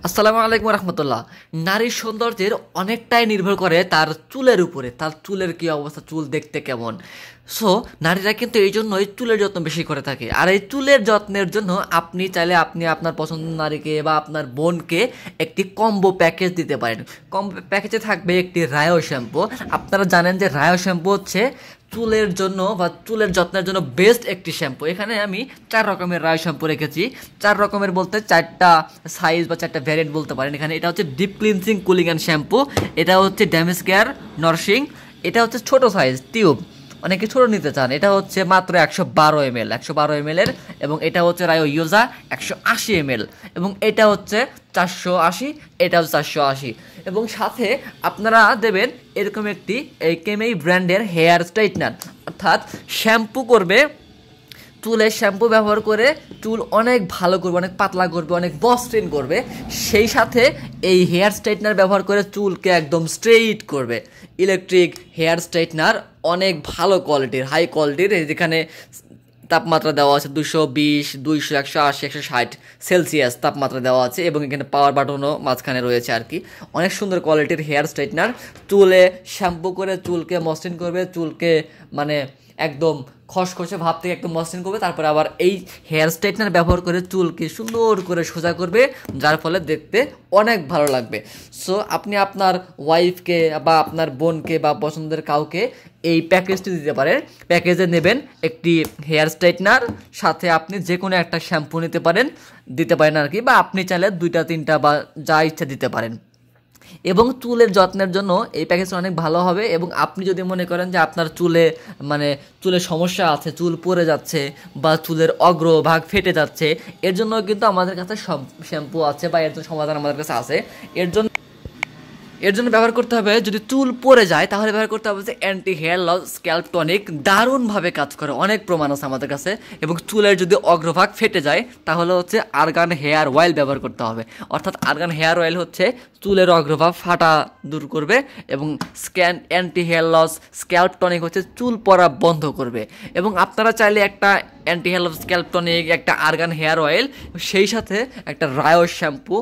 আসসালামু আলাইকুম রহমতুল্লাহ। নারীর সৌন্দর্যের অনেকটাই নির্ভর করে তার চুলের উপরে, তার চুলের কি অবস্থা, চুল দেখতে কেমন। সো নারীরা কিন্তু এই জন্যই চুলের যত্ন বেশি করে থাকে। আর এই চুলের যত্নের জন্য আপনি চাইলে আপনি আপনার পছন্দের নারীকে বা আপনার বোনকে একটি কম্বো প্যাকেজ দিতে পারেন। কম্বো প্যাকেজে থাকবে একটি রায়ো শ্যাম্পু। আপনারা জানেন যে রায়ো শ্যাম্পু হচ্ছে চুলের জন্য বা চুলের যত্নের জন্য বেস্ট একটি শ্যাম্পু। এখানে আমি 4 রকমের রায় শ্যাম্পু রেখেছি। 4 রকমের বলতে 4টা সাইজ বা 4টা ভ্যারিয়েন্ট বলতে পারেন। এখানে এটা হচ্ছে deep cleansing cooling and shampoo, এটা হচ্ছে ড্যামেজ কেয়ার নারিশিং, এটা হচ্ছে ছোট সাইজ টিউব, অনেকে ছোট নিতে চান, এটা হচ্ছে মাত্র 112 ml এর, এবং এটা হচ্ছে রায়ো ইউজা 180 ml, এবং এটা হচ্ছে 480, এটা হচ্ছে 480, এবং সাথে আপনারা দেবেন এরকম একটি এই কেমেই ব্র্যান্ডের হেয়ার স্ট্রাইটনার, অর্থাৎ শ্যাম্পু করবে, চুলে শ্যাম্পু ব্যবহার করে চুল অনেক ভালো করবে, অনেক পাতলা করবে, অনেক মসৃণ করবে। সেই সাথে এই হেয়ার স্ট্রাইটনার ব্যবহার করে চুলকে একদম স্ট্রেইট করবে। ইলেকট্রিক হেয়ার স্ট্রাইটনার অনেক ভালো কোয়ালিটির, হাই কোয়ালিটির। যেখানে তাপমাত্রা দেওয়া আছে 220, 200, 180, 160 সেলসিয়াস তাপমাত্রা দেওয়া আছে, এবং এখানে পাওয়ার বাটনও মাঝখানে রয়েছে আর কি। অনেক সুন্দর কোয়ালিটির হেয়ার স্ট্রাইটনার, চুলে শ্যাম্পু করে চুলকে মসৃণ করবে, চুলকে মানে একদম খসখসে ভাব থেকে একদম মসৃণ করবে। তারপরে আবার এই হেয়ার স্ট্রাইটনার ব্যবহার করে চুলকে সুন্দর করে সোজা করবে, যার ফলে দেখতে অনেক ভালো লাগবে। সো আপনি আপনার ওয়াইফকে বা আপনার বোনকে বা পছন্দের কাউকে এই প্যাকেজটি দিতে পারেন। প্যাকেজে নেবেন একটি হেয়ার স্ট্রাইটনার, সাথে আপনি যে কোনো একটা শ্যাম্পু দিতে পারেন আর কি, বা আপনি চাইলে 2টা 3টা বা যা ইচ্ছা দিতে পারেন। এবং চুলের যত্নের জন্য এই প্যাকেজটা অনেক ভালো হবে। এবং আপনি যদি মনে করেন যে আপনার চুলে সমস্যা আছে, চুল পড়ে যাচ্ছে বা চুলের অগ্রভাগ ফেটে যাচ্ছে, এর জন্য কিন্তু আমাদের কাছে শ্যাম্পু আছে, বা এর জন্য সমাধান আমাদের কাছে আছে। এর জন্য ব্যবহার করতে হবে, যদি চুল পড়ে যায় তাহলে ব্যবহার করতে হবে যে anti hair loss scalp tonic, দারুণভাবে কাজ করে, অনেক প্রমাণ আছে আমাদের কাছে। এবং চুলের যদি অগ্রভাগ ফেটে যায় তাহলে হচ্ছে আর্গান হেয়ার অয়েল ব্যবহার করতে হবে। অর্থাৎ আর্গান হেয়ার অয়েল হচ্ছে চুলের অগ্রভাগ ফাটা দূর করবে, এবং anti hair loss scalp tonic হচ্ছে চুল পড়া বন্ধ করবে। এবং আপনারা চাইলে একটা anti hair loss scalp tonic, একটা আর্গান হেয়ার অয়েল, সেই সাথে একটা রায়ো শ্যাম্পু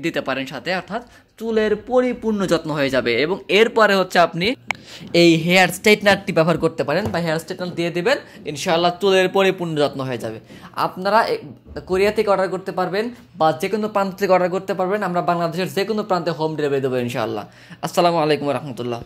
দিতে পারেন সাথে, অর্থাৎ চুলের পরিপূর্ণ যত্ন হয়ে যাবে। এবং এরপরে হচ্ছে আপনি এই হেয়ার স্ট্রেটনারটি ব্যবহার করতে পারেন, বা হেয়ার স্ট্রেটনার দিয়ে দেবেন, ইনশাআল্লাহ চুলের পরিপূর্ণ যত্ন হয়ে যাবে। আপনারা কোরিয়া থেকে অর্ডার করতে পারবেন বা যে কোনো প্রান্ত থেকে অর্ডার করতে পারবেন। আমরা বাংলাদেশের যে কোনো প্রান্তে হোম ডেলিভারি দেবো ইনশাআল্লাহ। আসসালামু আলাইকুম রহমতুল্লাহ।